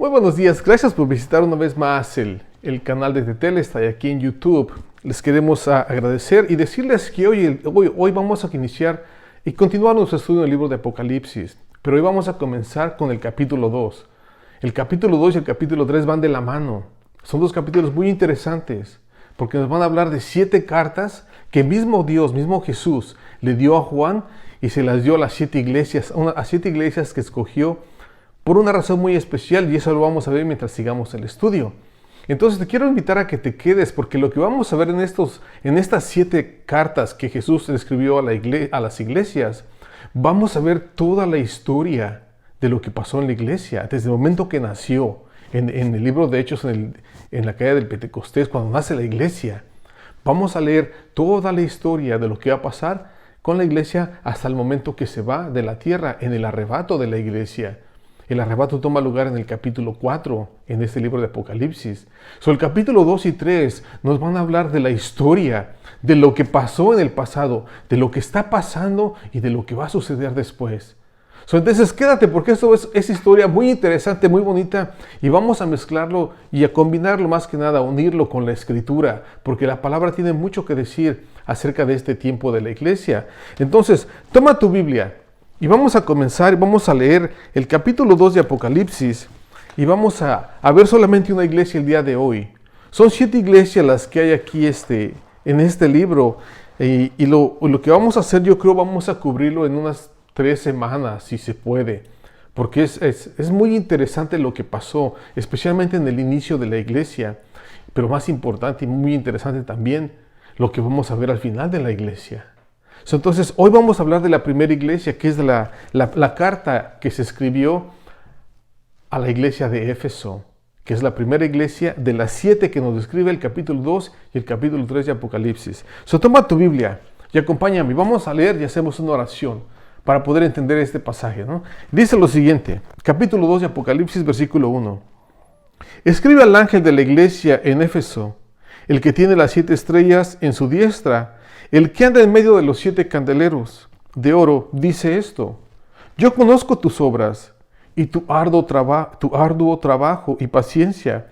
Muy buenos días, gracias por visitar una vez más el canal de Tetelestai aquí en YouTube. Les queremos agradecer y decirles que hoy vamos a iniciar y continuar nuestro estudio del libro de Apocalipsis, pero hoy vamos a comenzar con el capítulo 2. El capítulo 2 y el capítulo 3 van de la mano. Son dos capítulos muy interesantes porque nos van a hablar de 7 cartas que mismo Dios, mismo Jesús le dio a Juan y se las dio a las 7 iglesias, a 7 iglesias que escogió por una razón muy especial, y eso lo vamos a ver mientras sigamos el estudio. Entonces te quiero invitar a que te quedes, porque lo que vamos a ver en estas 7 cartas que Jesús escribió a las iglesias, vamos a ver toda la historia de lo que pasó en la iglesia, desde el momento que nació, en el libro de Hechos, en la caída del Pentecostés, cuando nace la iglesia. Vamos a leer toda la historia de lo que va a pasar con la iglesia hasta el momento que se va de la tierra, en el arrebato de la iglesia. El arrebato toma lugar en el capítulo 4, en este libro de Apocalipsis. El capítulo 2 y 3 nos van a hablar de la historia, de lo que pasó en el pasado, de lo que está pasando y de lo que va a suceder después. Entonces quédate, porque esto es historia muy interesante, muy bonita, y vamos a mezclarlo y a combinarlo, más que nada, a unirlo con la escritura, porque la palabra tiene mucho que decir acerca de este tiempo de la iglesia. Entonces, toma tu Biblia. Y vamos a comenzar, vamos a leer el capítulo 2 de Apocalipsis y vamos a ver solamente una iglesia el día de hoy. Son 7 iglesias las que hay aquí en este libro, y lo que vamos a hacer, yo creo, vamos a cubrirlo en unas 3 semanas, si se puede, porque es muy interesante lo que pasó, especialmente en el inicio de la iglesia, pero más importante y muy interesante también lo que vamos a ver al final de la iglesia. Entonces, hoy vamos a hablar de la primera iglesia, que es la carta que se escribió a la iglesia de Éfeso, que es la primera iglesia de las 7 que nos describe el capítulo 2 y el capítulo 3 de Apocalipsis. Toma tu Biblia y acompáñame. Vamos a leer y hacemos una oración para poder entender este pasaje, ¿no? Dice lo siguiente, capítulo 2 de Apocalipsis, versículo 1. Escribe al ángel de la iglesia en Éfeso, el que tiene las 7 estrellas en su diestra, el que anda en medio de los 7 candeleros de oro, dice esto: yo conozco tus obras y tu arduo trabajo y paciencia,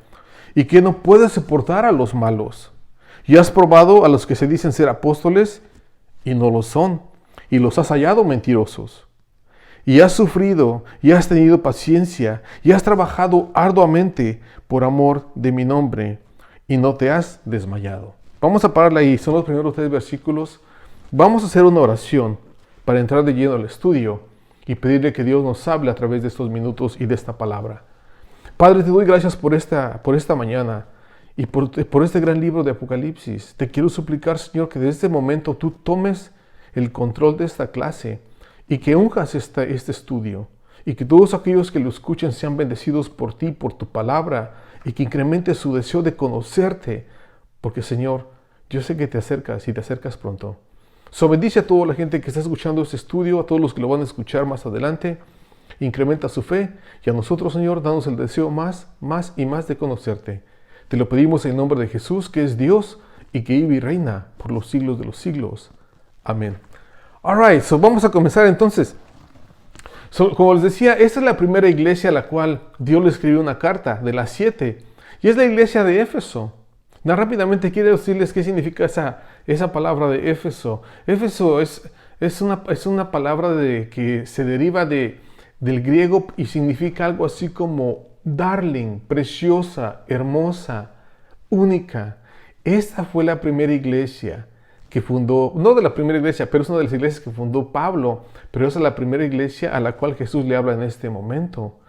y que no puedes soportar a los malos. Y has probado a los que se dicen ser apóstoles y no lo son, y los has hallado mentirosos. Y has sufrido y has tenido paciencia y has trabajado arduamente por amor de mi nombre, y no te has desmayado. Vamos a pararla ahí, son los primeros 3 versículos. Vamos a hacer una oración para entrar de lleno al estudio y pedirle que Dios nos hable a través de estos minutos y de esta palabra. Padre, te doy gracias por esta mañana y por este gran libro de Apocalipsis. Te quiero suplicar, Señor, que desde este momento tú tomes el control de esta clase y que unjas este estudio, y que todos aquellos que lo escuchen sean bendecidos por ti, por tu palabra, y que incremente su deseo de conocerte, porque, Señor, yo sé que te acercas y te acercas pronto. Bendice a toda la gente que está escuchando este estudio, a todos los que lo van a escuchar más adelante. Incrementa su fe, y a nosotros, Señor, danos el deseo más y más de conocerte. Te lo pedimos en el nombre de Jesús, que es Dios y que vive y reina por los siglos de los siglos. Amén. Alright, vamos a comenzar entonces. Como les decía, esta es la primera iglesia a la cual Dios le escribió una carta, de las 7, y es la iglesia de Éfeso. Rápidamente quiero decirles qué significa esa palabra de Éfeso. Éfeso es una palabra que se deriva del griego y significa algo así como darling, preciosa, hermosa, única. Esta fue la primera iglesia que fundó, no de la primera iglesia, pero es una de las iglesias que fundó Pablo, pero esa es la primera iglesia a la cual Jesús le habla en este momento.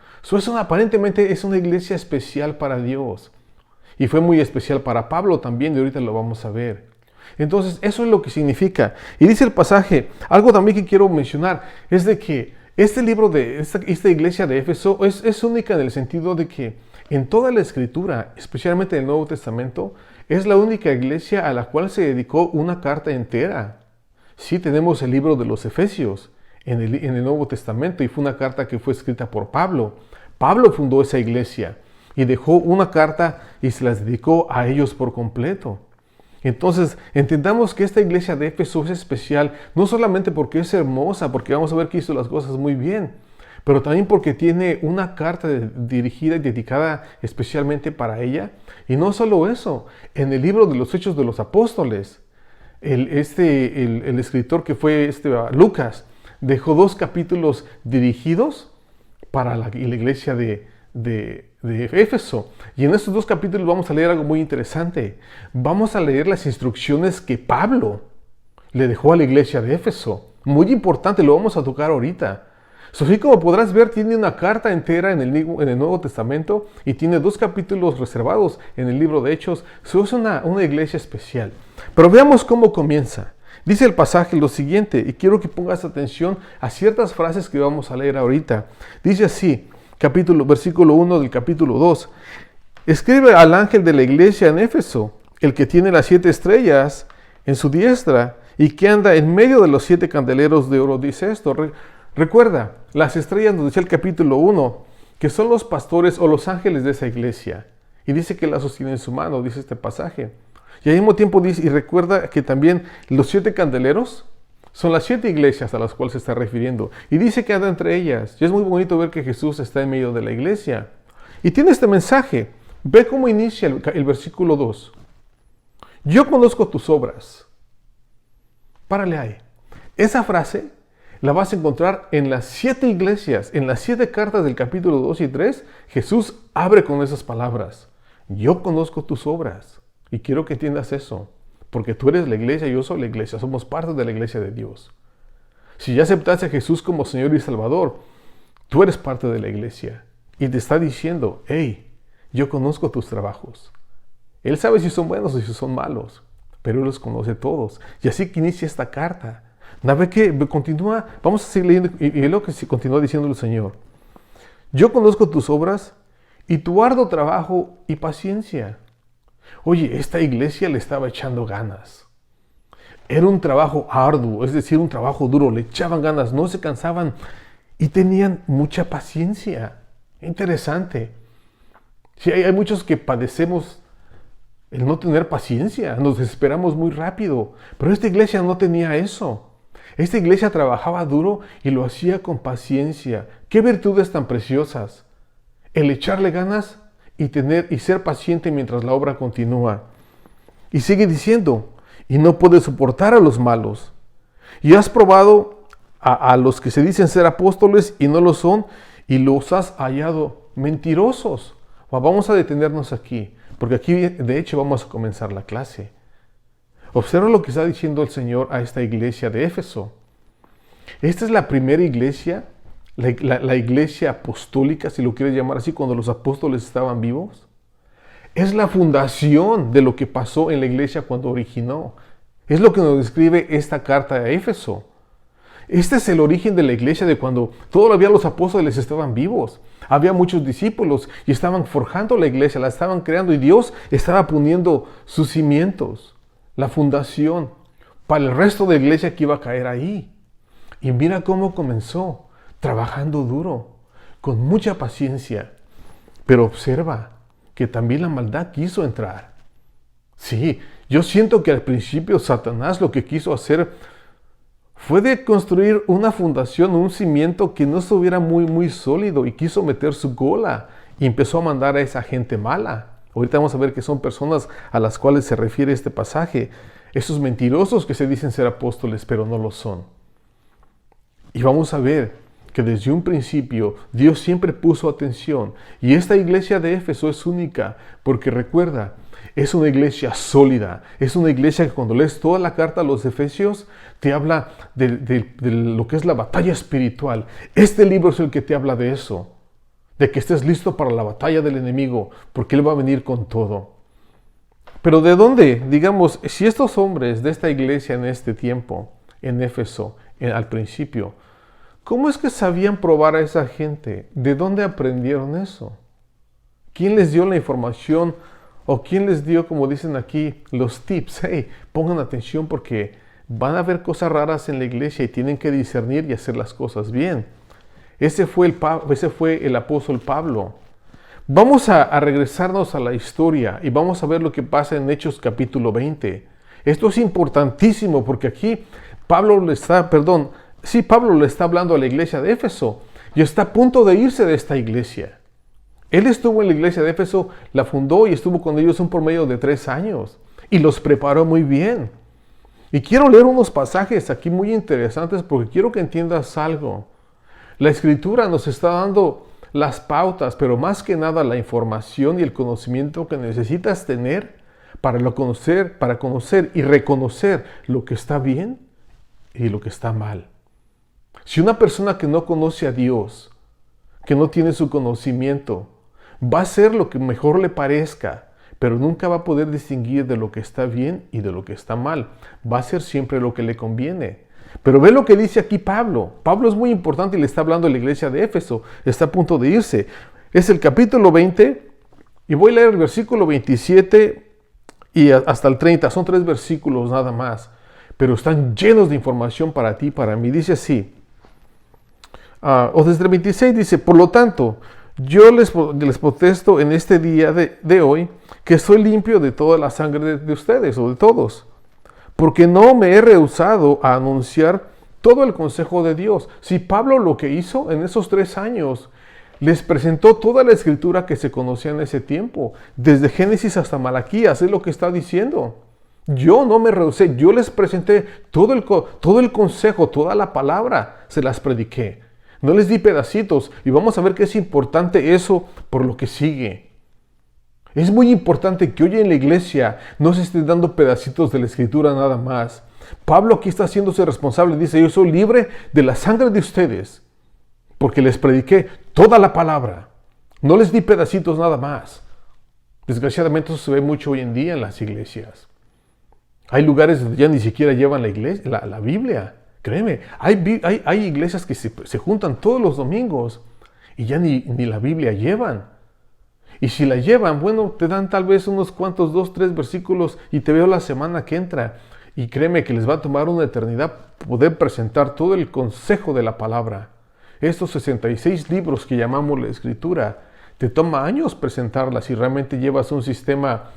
Aparentemente es una iglesia especial para Dios. Y fue muy especial para Pablo también, y ahorita lo vamos a ver. Entonces, eso es lo que significa. Y dice el pasaje, algo también que quiero mencionar, es de que este libro de esta iglesia de Éfeso es única en el sentido de que en toda la Escritura, especialmente en el Nuevo Testamento, es la única iglesia a la cual se dedicó una carta entera. Sí, tenemos el libro de los Efesios en el Nuevo Testamento, y fue una carta que fue escrita por Pablo. Pablo fundó esa iglesia y dejó una carta y se las dedicó a ellos por completo. Entonces, entendamos que esta iglesia de Éfeso es especial, no solamente porque es hermosa, porque vamos a ver que hizo las cosas muy bien, pero también porque tiene una carta dirigida y dedicada especialmente para ella. Y no solo eso, en el libro de los Hechos de los Apóstoles, el escritor que fue Lucas dejó 2 capítulos dirigidos para la iglesia de Éfeso. Y en estos 2 capítulos vamos a leer algo muy interesante. Vamos a leer las instrucciones que Pablo le dejó a la iglesia de Éfeso. Muy importante, lo vamos a tocar ahorita. Así como podrás ver, tiene una carta entera en el Nuevo Testamento y tiene 2 capítulos reservados en el libro de Hechos. Eso es una iglesia especial. Pero veamos cómo comienza. Dice el pasaje lo siguiente, y quiero que pongas atención a ciertas frases que vamos a leer ahorita. Dice así, versículo 1 del capítulo 2. Escribe al ángel de la iglesia en Éfeso, el que tiene las 7 estrellas en su diestra y que anda en medio de los 7 candeleros de oro. Dice esto. Recuerda, las estrellas nos decía el capítulo 1, que son los pastores o los ángeles de esa iglesia. Y dice que la sostiene en su mano, dice este pasaje. Y al mismo tiempo dice, y recuerda que también los 7 candeleros son las 7 iglesias a las cuales se está refiriendo. Y dice que anda entre ellas. Y es muy bonito ver que Jesús está en medio de la iglesia. Y tiene este mensaje. Ve cómo inicia el versículo 2. Yo conozco tus obras. Párale ahí. Esa frase la vas a encontrar en las 7 iglesias, en las 7 cartas del capítulo 2 y 3. Jesús abre con esas palabras. Yo conozco tus obras. Y quiero que entiendas eso. Porque tú eres la iglesia y yo soy la iglesia. Somos parte de la iglesia de Dios. Si ya aceptaste a Jesús como Señor y Salvador, tú eres parte de la iglesia. Y te está diciendo, hey, yo conozco tus trabajos. Él sabe si son buenos o si son malos. Pero Él los conoce todos. Y así que inicia esta carta. ¿Sabe qué? Continúa, vamos a seguir leyendo y es lo que continúa diciendo el Señor. Yo conozco tus obras y tu arduo trabajo y paciencia. Oye, esta iglesia le estaba echando ganas. Era un trabajo arduo, es decir, un trabajo duro. Le echaban ganas, no se cansaban y tenían mucha paciencia. Interesante. Sí, hay muchos que padecemos el no tener paciencia, nos desesperamos muy rápido. Pero esta iglesia no tenía eso. Esta iglesia trabajaba duro y lo hacía con paciencia. ¡Qué virtudes tan preciosas! El echarle ganas y ser paciente mientras la obra continúa. Y sigue diciendo, y no puedes soportar a los malos. Y has probado a los que se dicen ser apóstoles y no lo son, y los has hallado mentirosos. Vamos a detenernos aquí, porque aquí de hecho vamos a comenzar la clase. Observa lo que está diciendo el Señor a esta iglesia de Éfeso. Esta es la primera iglesia, la iglesia apostólica, si lo quieres llamar así, cuando los apóstoles estaban vivos. Es la fundación de lo que pasó en la iglesia cuando originó. Es lo que nos describe esta carta a Éfeso. Este es el origen de la iglesia de cuando todavía los apóstoles estaban vivos. Había muchos discípulos y estaban forjando la iglesia, la estaban creando y Dios estaba poniendo sus cimientos. La fundación para el resto de la iglesia que iba a caer ahí. Y mira cómo comenzó, trabajando duro, con mucha paciencia. Pero observa que también la maldad quiso entrar. Sí, yo siento que al principio Satanás lo que quiso hacer fue de construir una fundación, un cimiento que no estuviera muy sólido y quiso meter su cola y empezó a mandar a esa gente mala. Ahorita vamos a ver que son personas a las cuales se refiere este pasaje. Esos mentirosos que se dicen ser apóstoles, pero no lo son. Y vamos a ver que desde un principio Dios siempre puso atención. Y esta iglesia de Éfeso es única, porque recuerda, es una iglesia sólida. Es una iglesia que cuando lees toda la carta a los Efesios, te habla de lo que es la batalla espiritual. Este libro es el que te habla de eso. De que estés listo para la batalla del enemigo, porque Él va a venir con todo. Pero ¿de dónde? Digamos, si estos hombres de esta iglesia en este tiempo, en Éfeso, al principio, ¿cómo es que sabían probar a esa gente? ¿De dónde aprendieron eso? ¿Quién les dio la información? ¿O quién les dio, como dicen aquí, los tips? Hey, pongan atención porque van a haber cosas raras en la iglesia y tienen que discernir y hacer las cosas bien. Ese fue el apóstol Pablo. Vamos a regresarnos a la historia y vamos a ver lo que pasa en Hechos capítulo 20. Esto es importantísimo porque aquí Pablo le está hablando a la iglesia de Éfeso y está a punto de irse de esta iglesia. Él estuvo en la iglesia de Éfeso, la fundó y estuvo con ellos un promedio de 3 años y los preparó muy bien. Y quiero leer unos pasajes aquí muy interesantes porque quiero que entiendas algo. La Escritura nos está dando las pautas, pero más que nada la información y el conocimiento que necesitas tener para conocer y reconocer lo que está bien y lo que está mal. Si una persona que no conoce a Dios, que no tiene su conocimiento, va a hacer lo que mejor le parezca, pero nunca va a poder distinguir de lo que está bien y de lo que está mal. Va a hacer siempre lo que le conviene. Pero ve lo que dice aquí Pablo. Pablo es muy importante y le está hablando a la iglesia de Éfeso. Está a punto de irse. Es el capítulo 20 y voy a leer el versículo 27 y hasta el 30. Son 3 versículos nada más, pero están llenos de información para ti y para mí. Dice así, o desde el 26 dice, por lo tanto, yo les protesto en este día de hoy que soy limpio de toda la sangre de ustedes o de todos, porque no me he rehusado a anunciar todo el consejo de Dios. Si Pablo lo que hizo en esos 3 años, les presentó toda la escritura que se conocía en ese tiempo, desde Génesis hasta Malaquías, es lo que está diciendo. Yo no me rehusé, yo les presenté todo el consejo, toda la palabra, se las prediqué. No les di pedacitos y vamos a ver que es importante eso por lo que sigue. Es muy importante que hoy en la iglesia no se estén dando pedacitos de la escritura nada más. Pablo aquí está haciéndose responsable, dice, yo soy libre de la sangre de ustedes, porque les prediqué toda la palabra. No les di pedacitos nada más. Desgraciadamente eso se ve mucho hoy en día en las iglesias. Hay lugares donde ya ni siquiera llevan la Biblia. Créeme, hay iglesias que se juntan todos los domingos y ya ni la Biblia llevan. Y si la llevan, bueno, te dan tal vez unos cuantos, 2, 3 versículos y te veo la semana que entra. Y créeme que les va a tomar una eternidad poder presentar todo el consejo de la palabra. Estos 66 libros que llamamos la Escritura, te toma años presentarlas si realmente llevas un sistema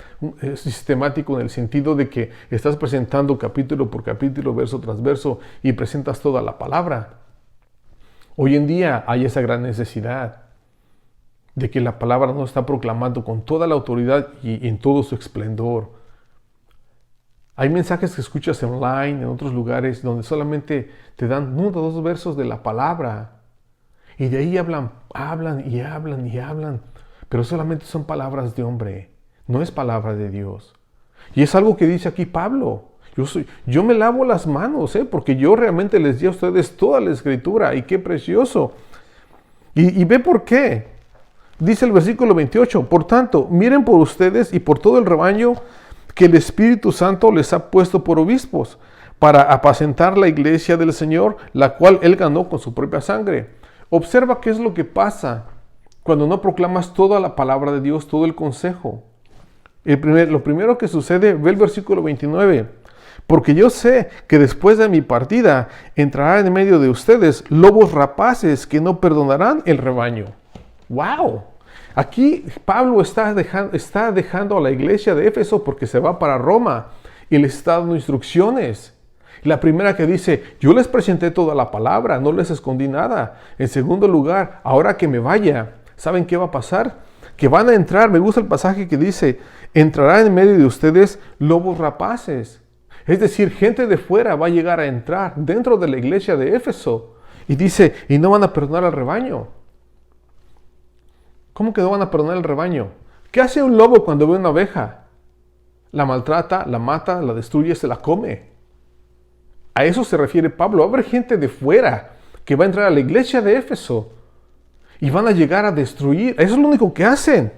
sistemático en el sentido de que estás presentando capítulo por capítulo, verso tras verso y presentas toda la palabra. Hoy en día hay esa gran necesidad de que la palabra no está proclamando con toda la autoridad y en todo su esplendor. Hay mensajes que escuchas online, en otros lugares, donde solamente te dan 1 o 2 versos de la palabra. Y de ahí hablan, pero solamente son palabras de hombre, no es palabra de Dios. Y es algo que dice aquí Pablo. Yo me lavo las manos, porque yo realmente les di a ustedes toda la escritura, y qué precioso. Y ve por qué. Dice el versículo 28, por tanto, miren por ustedes y por todo el rebaño que el Espíritu Santo les ha puesto por obispos, para apacentar la iglesia del Señor, la cual Él ganó con su propia sangre. Observa qué es lo que pasa cuando no proclamas toda la palabra de Dios, todo el consejo. Lo primero que sucede, ve el versículo 29. Porque yo sé que después de mi partida entrarán en medio de ustedes lobos rapaces que no perdonarán el rebaño. ¡Wow! Aquí Pablo está dejando a la iglesia de Éfeso porque se va para Roma y les está dando instrucciones. La primera que dice, yo les presenté toda la palabra, no les escondí nada. En segundo lugar, ahora que me vaya, ¿saben qué va a pasar? Que van a entrar, me gusta el pasaje que dice, entrarán en medio de ustedes lobos rapaces. Es decir, gente de fuera va a llegar a entrar dentro de la iglesia de Éfeso. Y dice, y no van a perdonar al rebaño. ¿Cómo que no van a perdonar al rebaño? ¿Qué hace un lobo cuando ve una oveja? La maltrata, la mata, la destruye, se la come. A eso se refiere Pablo. Va a haber gente de fuera que va a entrar a la iglesia de Éfeso y van a llegar a destruir. Eso es lo único que hacen.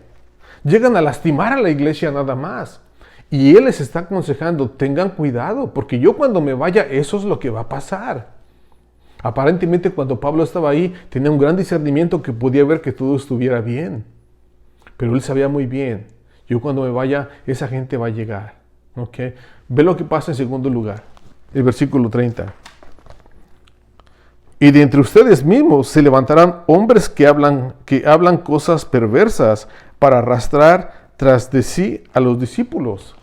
Llegan a lastimar a la iglesia nada más. Y él les está aconsejando, tengan cuidado, porque yo cuando me vaya, eso es lo que va a pasar. Aparentemente cuando Pablo estaba ahí, tenía un gran discernimiento que podía ver que todo estuviera bien. Pero él sabía muy bien, yo cuando me vaya, esa gente va a llegar. ¿Okay? Ve lo que pasa en segundo lugar. El versículo 30. Y de entre ustedes mismos se levantarán hombres que hablan cosas perversas para arrastrar tras de sí a los discípulos.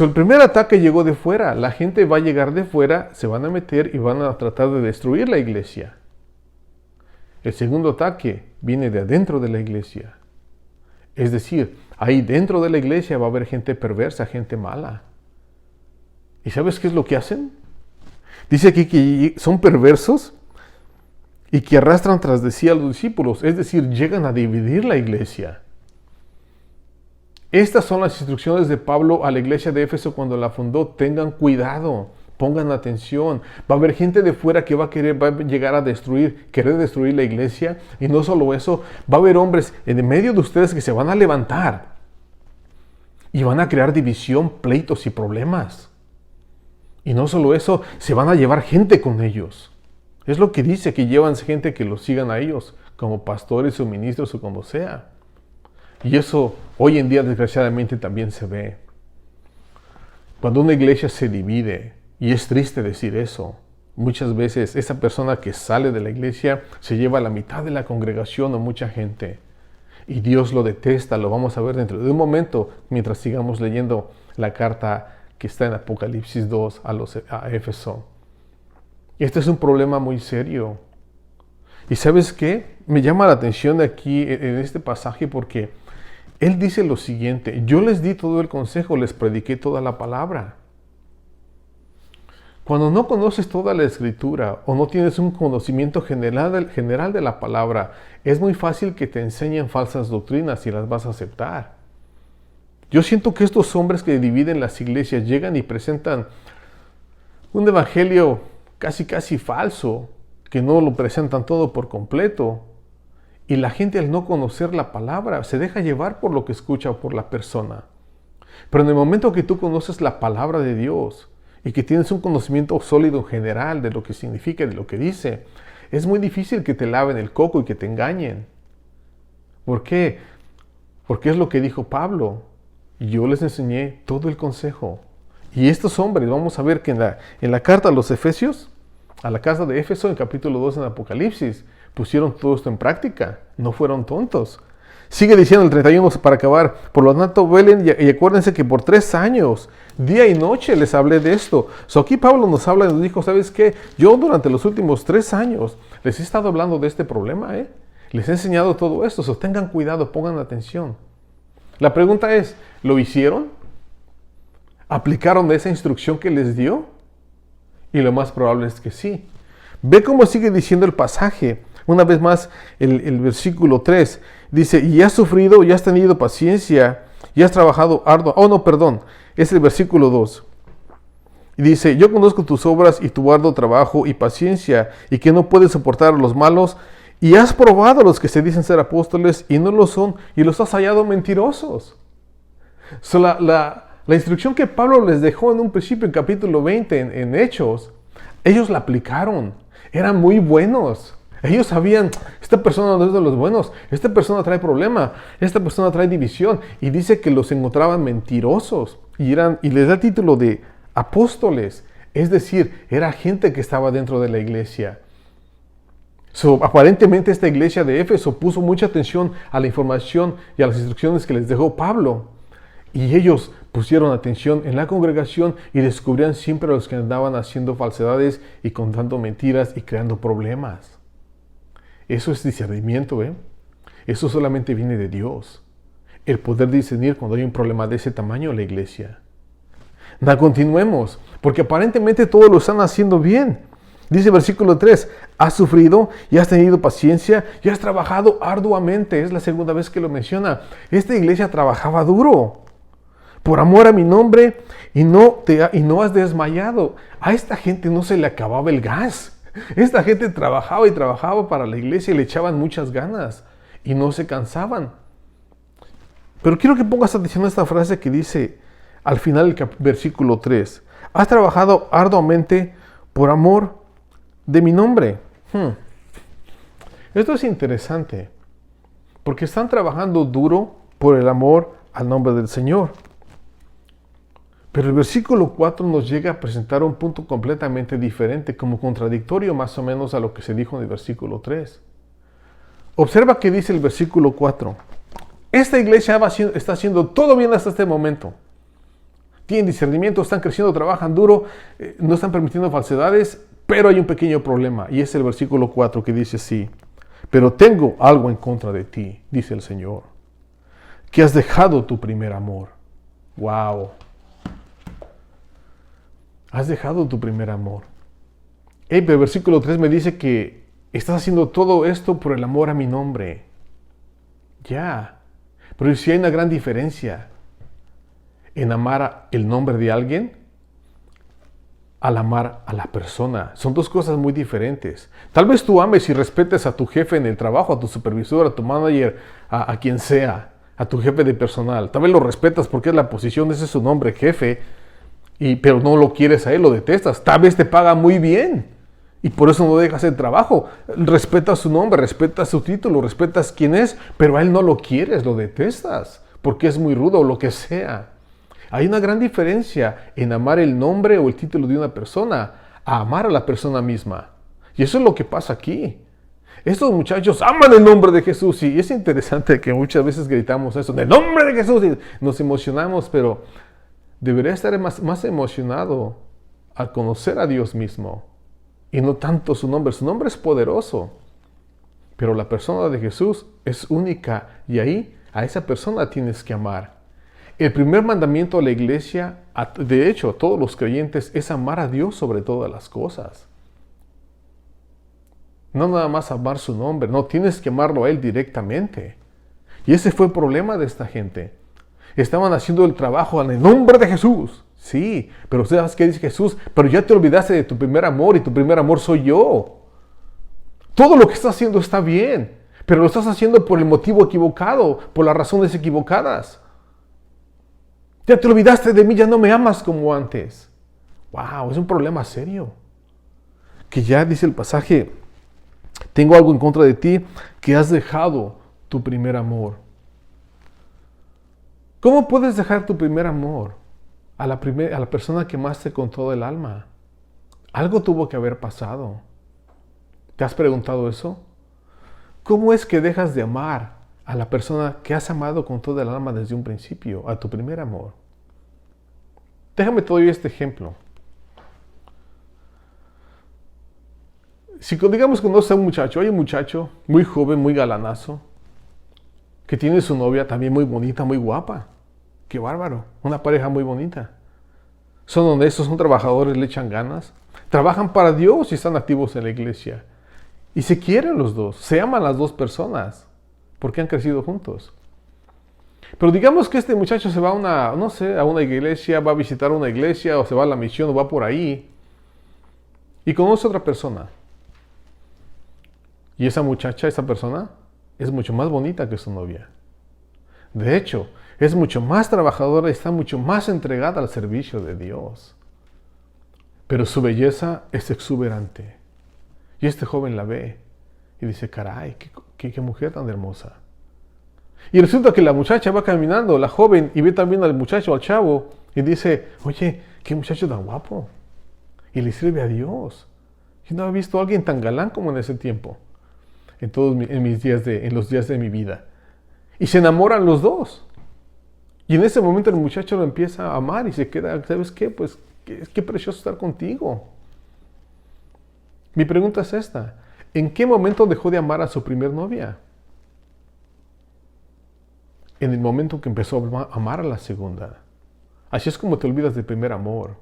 El primer ataque llegó de fuera. La gente va a llegar de fuera, se van a meter y van a tratar de destruir la iglesia. El segundo ataque viene de adentro de la iglesia. Es decir, ahí dentro de la iglesia va a haber gente perversa, gente mala. ¿Y sabes qué es lo que hacen? Dice aquí que son perversos y que arrastran tras de sí a los discípulos. Es decir, llegan a dividir la iglesia. Estas son las instrucciones de Pablo a la iglesia de Éfeso cuando la fundó. Tengan cuidado, pongan atención. Va a haber gente de fuera que va a llegar a querer destruir la iglesia. Y no solo eso, va a haber hombres en medio de ustedes que se van a levantar y van a crear división, pleitos y problemas. Y no solo eso, se van a llevar gente con ellos. Es lo que dice, que llevan gente que los sigan a ellos, como pastores o ministros o como sea. Y eso hoy en día desgraciadamente también se ve. Cuando una iglesia se divide, y es triste decir eso, muchas veces esa persona que sale de la iglesia se lleva a la mitad de la congregación o mucha gente. Y Dios lo detesta, lo vamos a ver dentro de un momento, mientras sigamos leyendo la carta que está en Apocalipsis 2 a Éfeso. Este es un problema muy serio. ¿Y sabes qué? Me llama la atención aquí en este pasaje porque él dice lo siguiente: yo les di todo el consejo, les prediqué toda la palabra. Cuando no conoces toda la escritura o no tienes un conocimiento general de la palabra, es muy fácil que te enseñen falsas doctrinas y las vas a aceptar. Yo siento que estos hombres que dividen las iglesias llegan y presentan un evangelio casi falso, que no lo presentan todo por completo. Y la gente, al no conocer la palabra, se deja llevar por lo que escucha o por la persona. Pero en el momento que tú conoces la palabra de Dios y que tienes un conocimiento sólido en general de lo que significa y de lo que dice, es muy difícil que te laven el coco y que te engañen. ¿Por qué? Porque es lo que dijo Pablo. Yo les enseñé todo el consejo. Y estos hombres, vamos a ver que en la carta a los Efesios, a la casa de Éfeso, en capítulo 2 en Apocalipsis, pusieron todo esto en práctica. No fueron tontos. Sigue diciendo el 31 para acabar: por lo tanto, velen y acuérdense que por 3 años, día y noche, les hablé de esto. Aquí Pablo nos habla y nos dijo: ¿sabes qué? Yo durante los últimos 3 años les he estado hablando de este problema, Les he enseñado todo esto. Tengan cuidado, pongan atención. La pregunta es: ¿lo hicieron? ¿Aplicaron esa instrucción que les dio? Y lo más probable es que sí. Ve cómo sigue diciendo el pasaje. Una vez más, el versículo 3 dice: y has sufrido, y has tenido paciencia, y has trabajado arduo. Oh, no, perdón, es el versículo 2. Y dice: yo conozco tus obras y tu arduo trabajo y paciencia, y que no puedes soportar a los malos, y has probado a los que se dicen ser apóstoles y no lo son, y los has hallado mentirosos. La instrucción que Pablo les dejó en un principio, en capítulo 20, en Hechos, ellos la aplicaron. Eran muy buenos. Ellos sabían: esta persona no es de los buenos, esta persona trae problema, esta persona trae división. Y dice que los encontraban mentirosos. Y les da título de apóstoles. Es decir, era gente que estaba dentro de la iglesia. Aparentemente esta iglesia de Éfeso puso mucha atención a la información y a las instrucciones que les dejó Pablo. Y ellos pusieron atención en la congregación y descubrían siempre a los que andaban haciendo falsedades y contando mentiras y creando problemas. Eso es discernimiento, Eso solamente viene de Dios. El poder discernir cuando hay un problema de ese tamaño en la iglesia. Continuemos, porque aparentemente todos lo están haciendo bien. Dice versículo 3: has sufrido y has tenido paciencia y has trabajado arduamente. Es la segunda vez que lo menciona. Esta iglesia trabajaba duro por amor a mi nombre y no has desmayado. A esta gente no se le acababa el gas. Esta gente trabajaba y trabajaba para la iglesia y le echaban muchas ganas y no se cansaban. Pero quiero que pongas atención a esta frase que dice al final del versículo 3: has trabajado arduamente por amor de mi nombre. Esto es interesante, porque están trabajando duro por el amor al nombre del Señor. Pero el versículo 4 nos llega a presentar un punto completamente diferente, como contradictorio más o menos a lo que se dijo en el versículo 3. Observa que dice el versículo 4: esta iglesia está haciendo todo bien hasta este momento. Tienen discernimiento, están creciendo, trabajan duro, no están permitiendo falsedades, pero hay un pequeño problema, y es el versículo 4 que dice así: Pero tengo algo en contra de ti, dice el Señor, que has dejado tu primer amor. ¡Wow! Has dejado tu primer amor. Pero el versículo 3 me dice que estás haciendo todo esto por el amor a mi nombre. Ya. Pero si hay una gran diferencia en amar el nombre de alguien al amar a la persona. Son dos cosas muy diferentes. Tal vez tú ames y respetes a tu jefe en el trabajo, a tu supervisor, a tu manager, a quien sea, a tu jefe de personal. Tal vez lo respetas porque es la posición, ese es su nombre, jefe, pero no lo quieres a él, lo detestas. Tal vez te paga muy bien y por eso no dejas el trabajo. Respetas su nombre, respetas su título, respetas quién es, pero a él no lo quieres, lo detestas porque es muy rudo o lo que sea. Hay una gran diferencia en amar el nombre o el título de una persona a amar a la persona misma. Y eso es lo que pasa aquí. Estos muchachos aman el nombre de Jesús y es interesante que muchas veces gritamos eso, en el nombre de Jesús, y nos emocionamos, pero debería estar más emocionado al conocer a Dios mismo y no tanto su nombre. Su nombre es poderoso, pero la persona de Jesús es única y ahí a esa persona tienes que amar. El primer mandamiento a la iglesia, de hecho a todos los creyentes, es amar a Dios sobre todas las cosas. No nada más amar su nombre, no, tienes que amarlo a Él directamente. Y ese fue el problema de esta gente. Estaban haciendo el trabajo en el nombre de Jesús. Sí, pero ¿sabes qué dice Jesús? Pero ya te olvidaste de tu primer amor y tu primer amor soy yo. Todo lo que estás haciendo está bien, pero lo estás haciendo por el motivo equivocado, por las razones equivocadas. Ya te olvidaste de mí, ya no me amas como antes. Wow, es un problema serio. Que ya dice el pasaje, tengo algo en contra de ti, que has dejado tu primer amor. ¿Cómo puedes dejar tu primer amor a la persona que amaste con todo el alma? Algo tuvo que haber pasado. ¿Te has preguntado eso? ¿Cómo es que dejas de amar a la persona que has amado con toda el alma desde un principio, a tu primer amor? Déjame te doy este ejemplo. Si digamos que conoces a un muchacho, hay un muchacho muy joven, muy galanazo, que tiene su novia también muy bonita, muy guapa. ¡Qué bárbaro! Una pareja muy bonita. Son honestos, son trabajadores, le echan ganas. Trabajan para Dios y están activos en la iglesia. Y se quieren los dos, se aman las dos personas, porque han crecido juntos. Pero digamos que este muchacho se va a una iglesia, va a visitar una iglesia, o se va a la misión, o va por ahí, y conoce a otra persona. Y esa muchacha, esa persona, es mucho más bonita que su novia. De hecho, es mucho más trabajadora y está mucho más entregada al servicio de Dios. Pero su belleza es exuberante. Y este joven la ve y dice, caray, qué mujer tan hermosa. Y resulta que la muchacha va caminando, la joven, y ve también al muchacho, al chavo, y dice, oye, qué muchacho tan guapo. Y le sirve a Dios. Yo no había visto a alguien tan galán como en ese tiempo, en los días de mi vida. Y se enamoran los dos. Y en ese momento el muchacho lo empieza a amar y se queda, ¿sabes qué? Pues qué precioso estar contigo. Mi pregunta es esta, ¿en qué momento dejó de amar a su primer novia? En el momento que empezó a amar a la segunda. Así es como te olvidas del primer amor.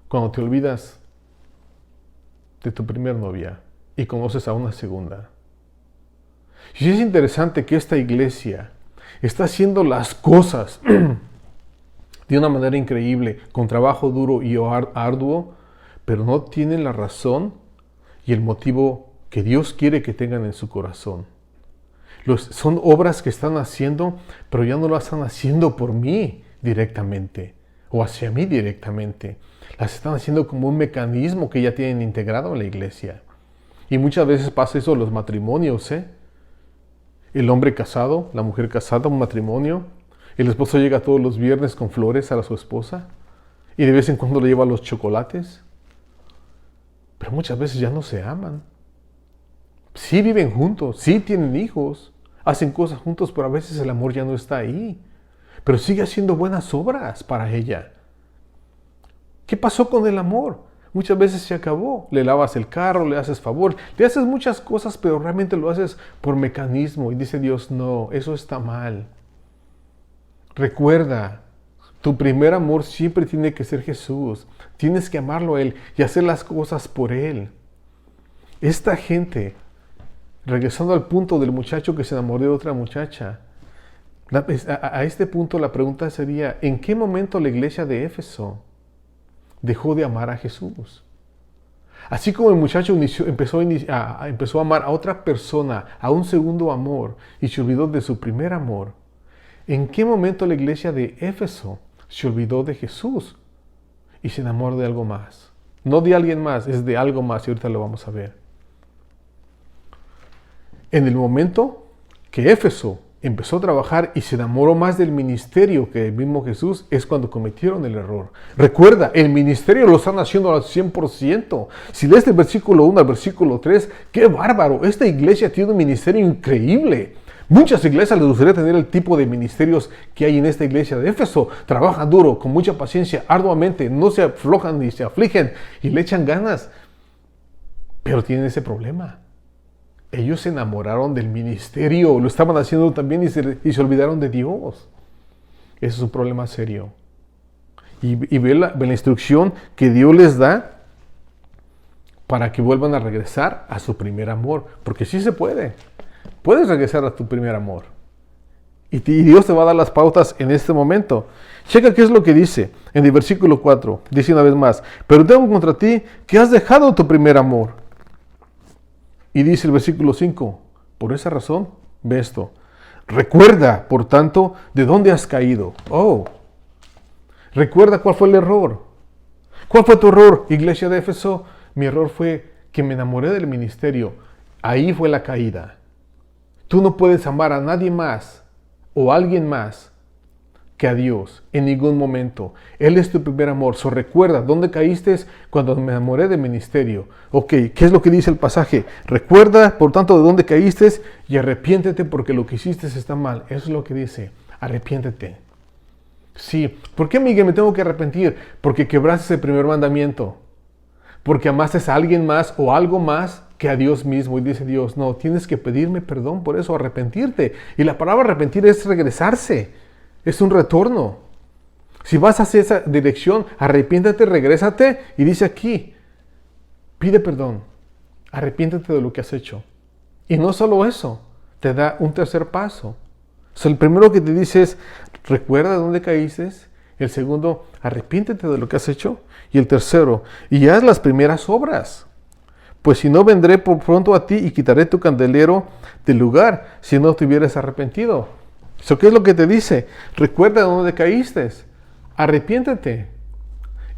Cuando te olvidas de tu primer novia y conoces a una segunda. Y es interesante que esta iglesia está haciendo las cosas de una manera increíble, con trabajo duro y arduo, pero no tienen la razón y el motivo que Dios quiere que tengan en su corazón. Son obras que están haciendo, pero ya no las están haciendo por mí directamente o hacia mí directamente. Las están haciendo como un mecanismo que ya tienen integrado en la iglesia. Y muchas veces pasa eso en los matrimonios, El hombre casado, la mujer casada, un matrimonio. El esposo llega todos los viernes con flores a su esposa y de vez en cuando le lleva los chocolates. Pero muchas veces ya no se aman. Sí viven juntos, sí tienen hijos, hacen cosas juntos, pero a veces el amor ya no está ahí. Pero sigue haciendo buenas obras para ella. ¿Qué pasó con el amor? Muchas veces se acabó. Le lavas el carro, le haces favor, le haces muchas cosas, pero realmente lo haces por mecanismo. Y dice Dios, no, eso está mal. Recuerda, tu primer amor siempre tiene que ser Jesús. Tienes que amarlo a Él y hacer las cosas por Él. Esta gente, regresando al punto del muchacho que se enamoró de otra muchacha, a este punto la pregunta sería, ¿en qué momento la iglesia de Éfeso dejó de amar a Jesús? Así como el muchacho empezó a amar a otra persona, a un segundo amor, y se olvidó de su primer amor, ¿en qué momento la iglesia de Éfeso se olvidó de Jesús y se enamoró de algo más? No de alguien más, es de algo más, y ahorita lo vamos a ver. En el momento que Éfeso empezó a trabajar y se enamoró más del ministerio que el mismo Jesús, es cuando cometieron el error. Recuerda, el ministerio lo están haciendo al 100%. Si lees el versículo 1 al versículo 3, ¡qué bárbaro! Esta iglesia tiene un ministerio increíble. Muchas iglesias les gustaría tener el tipo de ministerios que hay en esta iglesia de Éfeso. Trabajan duro, con mucha paciencia, arduamente, no se aflojan ni se afligen y le echan ganas. Pero tienen ese problema. Ellos se enamoraron del ministerio, lo estaban haciendo también y se olvidaron de Dios. Eso es un problema serio. Y ve la instrucción que Dios les da para que vuelvan a regresar a su primer amor. Porque sí se puede. Puedes regresar a tu primer amor. Y Dios te va a dar las pautas en este momento. Checa qué es lo que dice en el versículo 4. Dice una vez más, pero tengo contra ti que has dejado tu primer amor. Y dice el versículo 5, por esa razón, ve esto. Recuerda, por tanto, de dónde has caído. Oh, recuerda cuál fue el error. ¿Cuál fue tu error, iglesia de Éfeso? Mi error fue que me enamoré del ministerio. Ahí fue la caída. Tú no puedes amar a nadie más o a alguien más que a Dios en ningún momento. Él es tu primer amor. Recuerda, ¿dónde caíste? Cuando me enamoré del ministerio. Ok, ¿qué es lo que dice el pasaje? Recuerda, por tanto, de dónde caíste y arrepiéntete porque lo que hiciste está mal. Eso es lo que dice. Arrepiéntete. Sí. ¿Por qué, Miguel, me tengo que arrepentir? Porque quebraste el primer mandamiento. Porque amaste a alguien más o algo más que a Dios mismo. Y dice Dios, no, tienes que pedirme perdón por eso, arrepentirte. Y la palabra arrepentir es regresarse. Es un retorno. Si vas hacia esa dirección, arrepiéntate, regrésate. Y dice aquí, pide perdón. Arrepiéntete de lo que has hecho. Y no solo eso, te da un tercer paso. O sea, el primero que te dice es, recuerda de dónde caíste. El segundo, arrepiéntete de lo que has hecho. Y el tercero, y haz las primeras obras. Pues si no, vendré por pronto a ti y quitaré tu candelero del lugar si no te hubieras arrepentido. ¿Qué es lo que te dice? Recuerda de dónde caíste. Arrepiéntete.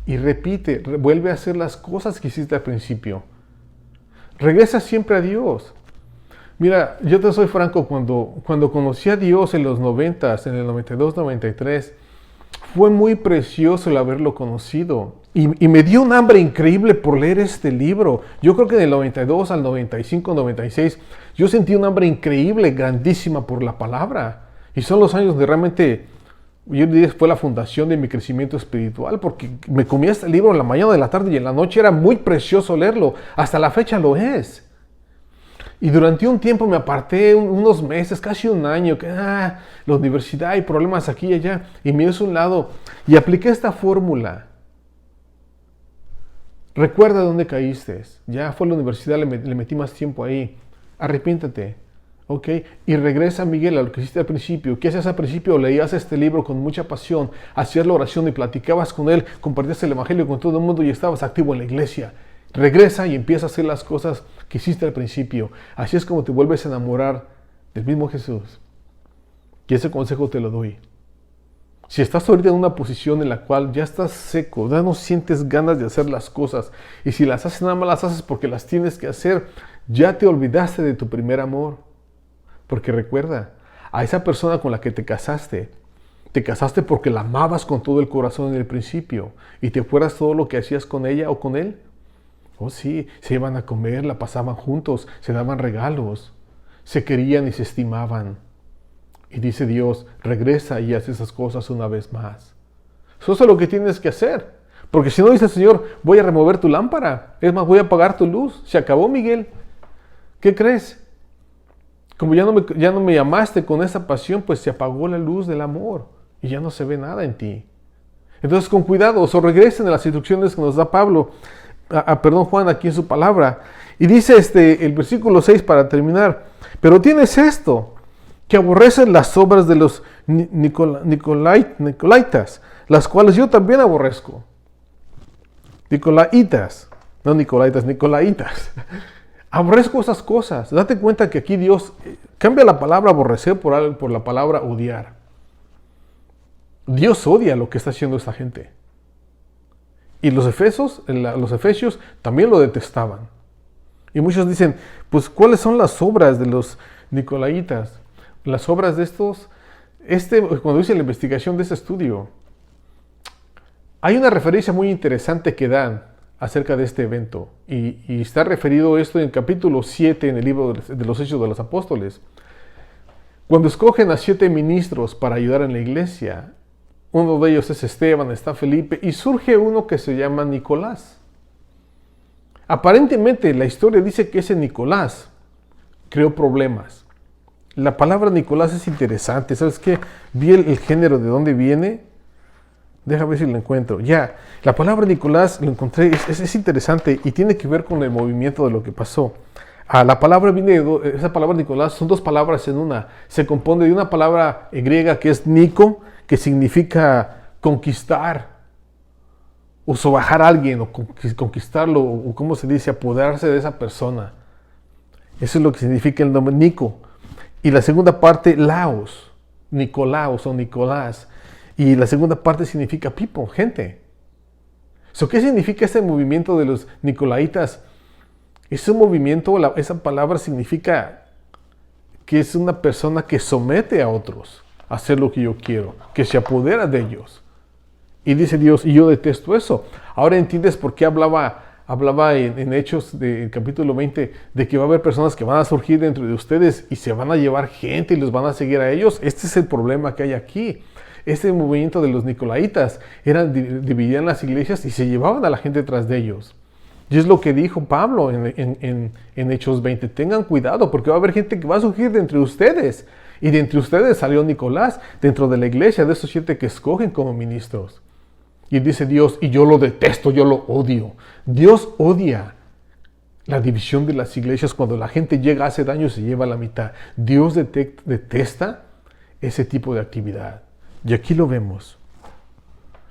Y repite, vuelve a hacer las cosas que hiciste al principio. Regresa siempre a Dios. Mira, yo te soy franco, cuando conocí a Dios en los 90s, en el 92, 93, fue muy precioso el haberlo conocido. Y me dio un hambre increíble por leer este libro. Yo creo que del 92 al 95, 96, yo sentí un hambre increíble, grandísima por la palabra. Y son los años de realmente, yo diría que fue la fundación de mi crecimiento espiritual, porque me comía este libro en la mañana, de la tarde y en la noche. Era muy precioso leerlo. Hasta la fecha lo es. Y durante un tiempo me aparté, unos meses, casi un año, que la universidad y problemas aquí y allá, y me hice a un lado y apliqué esta fórmula. Recuerda dónde caíste. Ya fue a la universidad, le metí más tiempo ahí. Arrepiéntate. ¿Ok? Y regresa, Miguel, a lo que hiciste al principio. ¿Qué hacías al principio? Leías este libro con mucha pasión, hacías la oración y platicabas con él, compartías el evangelio con todo el mundo y estabas activo en la iglesia. Regresa y empieza a hacer las cosas que hiciste al principio. Así es como te vuelves a enamorar del mismo Jesús. Y ese consejo te lo doy. Si estás ahorita en una posición en la cual ya estás seco, ya no sientes ganas de hacer las cosas, y si las haces nada más las haces porque las tienes que hacer, ya te olvidaste de tu primer amor. Porque recuerda, a esa persona con la que te casaste porque la amabas con todo el corazón en el principio, y te acuerdas todo lo que hacías con ella o con él. Oh sí, se iban a comer, la pasaban juntos, se daban regalos, se querían y se estimaban. Y dice Dios, regresa y haz esas cosas una vez más. Eso es lo que tienes que hacer. Porque si no, dice el Señor, voy a remover tu lámpara. Es más, voy a apagar tu luz. Se acabó, Miguel. ¿Qué crees? Como ya no me llamaste con esa pasión, pues se apagó la luz del amor y ya no se ve nada en ti. Entonces, con cuidado, o regresen a las instrucciones que nos da Juan aquí en su palabra. Y dice el versículo 6 para terminar, pero tienes esto, que aborrecen las obras de los nicolaitas, las cuales yo también aborrezco. Nicolaitas, no nicolaitas, nicolaitas. Aborrezco esas cosas. Date cuenta que aquí Dios cambia la palabra aborrecer por la palabra odiar. Dios odia lo que está haciendo esta gente. Y los efesios también lo detestaban. Y muchos dicen, pues, ¿cuáles son las obras de los nicolaitas? Las obras de estos, cuando hice la investigación de este estudio, hay una referencia muy interesante que dan acerca de este evento. Y está referido esto en el capítulo 7 en el libro de los Hechos de los Apóstoles. Cuando escogen a 7 ministros para ayudar en la iglesia, uno de ellos es Esteban, está Felipe, y surge uno que se llama Nicolás. Aparentemente la historia dice que ese Nicolás creó problemas. La palabra Nicolás es interesante. ¿Sabes qué? Vi el género de dónde viene. Déjame ver si lo encuentro. Ya, la palabra Nicolás lo encontré, es interesante y tiene que ver con el movimiento de lo que pasó. La palabra esa palabra Nicolás son 2 palabras en una. Se compone de una palabra griega que es Nico, que significa conquistar, o sobajar a alguien, o conquistarlo, o como se dice, apoderarse de esa persona. Eso es lo que significa el nombre Nico. Y la segunda parte, Laos, Nicolaos o Nicolás. Y la segunda parte significa people, gente. ¿Qué significa este movimiento de los nicolaitas? Ese movimiento, esa palabra significa que es una persona que somete a otros a hacer lo que yo quiero, que se apodera de ellos. Y dice Dios, y yo detesto eso. Ahora entiendes por qué hablaba en Hechos del capítulo 20 de que va a haber personas que van a surgir dentro de ustedes y se van a llevar gente y los van a seguir a ellos. Este es el problema que hay aquí. Este movimiento de los nicolaitas dividían las iglesias y se llevaban a la gente tras de ellos. Y es lo que dijo Pablo en Hechos 20. Tengan cuidado porque va a haber gente que va a surgir de entre ustedes. Y de entre ustedes salió Nicolás dentro de la iglesia, de esos 7 que escogen como ministros. Y dice Dios, y yo lo detesto, yo lo odio. Dios odia la división de las iglesias cuando la gente llega, hace daño y se lleva a la mitad. Dios detesta ese tipo de actividad. Y aquí lo vemos.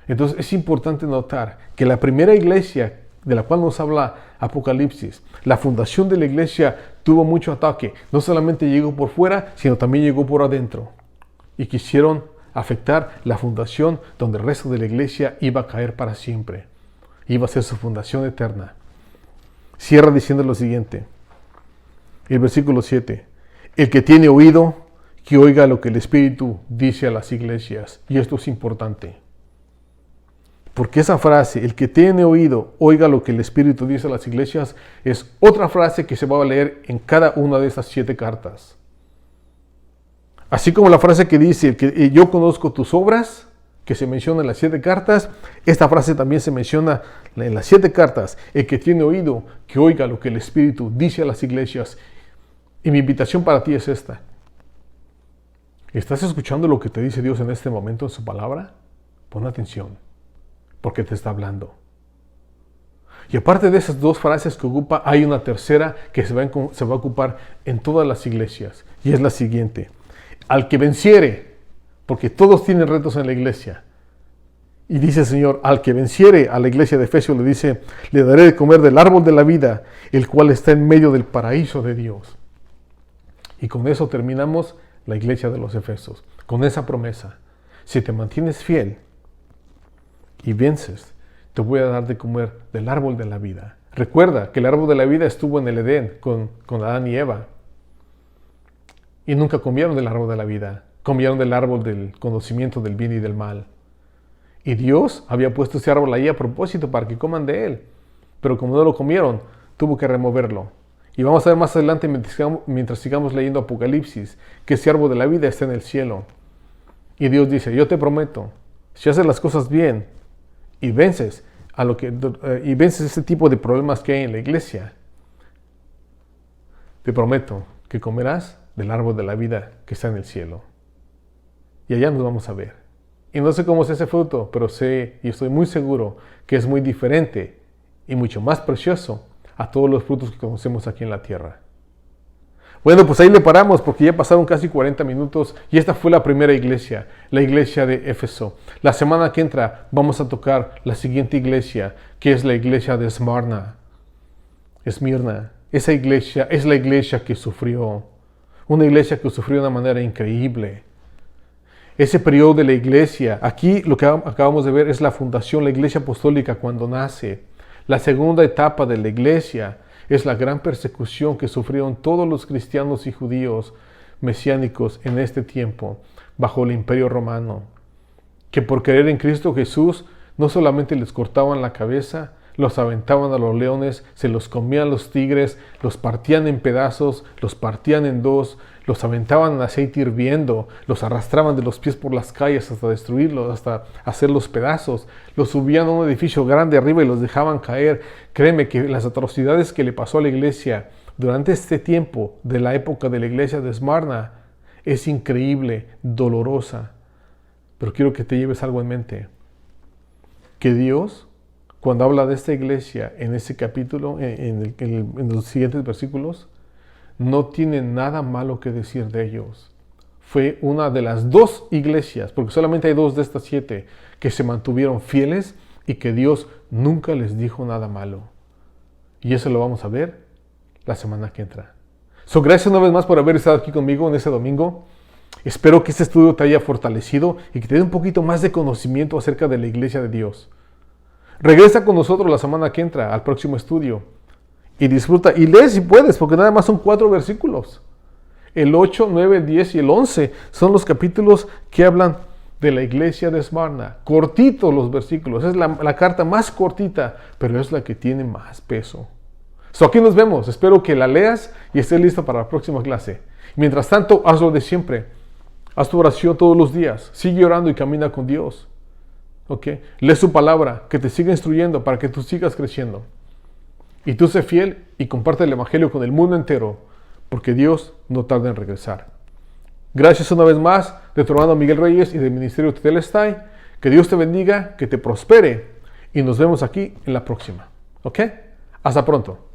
Entonces es importante notar que la primera iglesia de la cual nos habla Apocalipsis, la fundación de la iglesia tuvo mucho ataque. No solamente llegó por fuera, sino también llegó por adentro. Y quisieron afectar la fundación donde el resto de la iglesia iba a caer para siempre. Iba a ser su fundación eterna. Cierra diciendo lo siguiente. El versículo 7. El que tiene oído, que oiga lo que el Espíritu dice a las iglesias. Y esto es importante. Porque esa frase, el que tiene oído, oiga lo que el Espíritu dice a las iglesias, es otra frase que se va a leer en cada una de estas 7 cartas. Así como la frase que dice, que yo conozco tus obras, que se menciona en las 7 cartas, esta frase también se menciona en las 7 cartas. El que tiene oído, que oiga lo que el Espíritu dice a las iglesias. Y mi invitación para ti es esta. ¿Estás escuchando lo que te dice Dios en este momento en su palabra? Pon atención, porque te está hablando. Y aparte de esas 2 frases que ocupa, hay una tercera que se va a ocupar en todas las iglesias. Y es la siguiente. Al que venciere, porque todos tienen retos en la iglesia. Y dice el Señor, al que venciere, a la iglesia de Efesios le dice, le daré de comer del árbol de la vida, el cual está en medio del paraíso de Dios. Y con eso terminamos la iglesia de los Efesios, con esa promesa. Si te mantienes fiel y vences, te voy a dar de comer del árbol de la vida. Recuerda que el árbol de la vida estuvo en el Edén con Adán y Eva. Y nunca comieron del árbol de la vida. Comieron del árbol del conocimiento del bien y del mal. Y Dios había puesto ese árbol ahí a propósito para que coman de él. Pero como no lo comieron, tuvo que removerlo. Y vamos a ver más adelante, mientras sigamos leyendo Apocalipsis, que ese árbol de la vida está en el cielo. Y Dios dice, yo te prometo, si haces las cosas bien y vences, y vences este tipo de problemas que hay en la iglesia, te prometo que comerás del árbol de la vida que está en el cielo. Y allá nos vamos a ver. Y no sé cómo es ese fruto, pero sé y estoy muy seguro que es muy diferente y mucho más precioso a todos los frutos que conocemos aquí en la tierra. Bueno, pues ahí le paramos porque ya pasaron casi 40 minutos y esta fue la primera iglesia, la iglesia de Éfeso. La semana que entra vamos a tocar la siguiente iglesia, que es la iglesia de Esmirna. Esa iglesia es la iglesia que sufrió, una iglesia que sufrió de una manera increíble. Ese periodo de la iglesia, aquí lo que acabamos de ver es la fundación, la iglesia apostólica cuando nace. La segunda etapa de la iglesia es la gran persecución que sufrieron todos los cristianos y judíos mesiánicos en este tiempo, bajo el imperio romano, que por creer en Cristo Jesús no solamente les cortaban la cabeza, los aventaban a los leones, se los comían los tigres, los partían en pedazos, los partían en dos, los aventaban en aceite hirviendo, los arrastraban de los pies por las calles hasta destruirlos, hasta hacerlos pedazos, los subían a un edificio grande arriba y los dejaban caer. Créeme que las atrocidades que le pasó a la iglesia durante este tiempo de la época de la iglesia de Esmirna es increíble, dolorosa. Pero quiero que te lleves algo en mente, que Dios, cuando habla de esta iglesia en ese capítulo, en los siguientes versículos, no tiene nada malo que decir de ellos. Fue una de las 2 iglesias, porque solamente hay 2 de estas 7, que se mantuvieron fieles y que Dios nunca les dijo nada malo. Y eso lo vamos a ver la semana que entra. Gracias una vez más por haber estado aquí conmigo en este domingo. Espero que este estudio te haya fortalecido y que te dé un poquito más de conocimiento acerca de la iglesia de Dios. Regresa con nosotros la semana que entra al próximo estudio y disfruta y lee si puedes, porque nada más son 4 versículos. El 8, 9, el 10 y el 11 son los capítulos que hablan de la iglesia de Esmirna. Cortitos los versículos, es la carta más cortita, pero es la que tiene más peso. Aquí nos vemos, espero que la leas y estés listo para la próxima clase. Mientras tanto, haz lo de siempre. Haz tu oración todos los días, sigue orando y camina con Dios. Lee su palabra, que te siga instruyendo para que tú sigas creciendo. Y tú sé fiel y comparte el evangelio con el mundo entero, porque Dios no tarda en regresar. Gracias una vez más de tu hermano Miguel Reyes y del Ministerio Tetelestai. Que Dios te bendiga, que te prospere y nos vemos aquí en la próxima. Hasta pronto.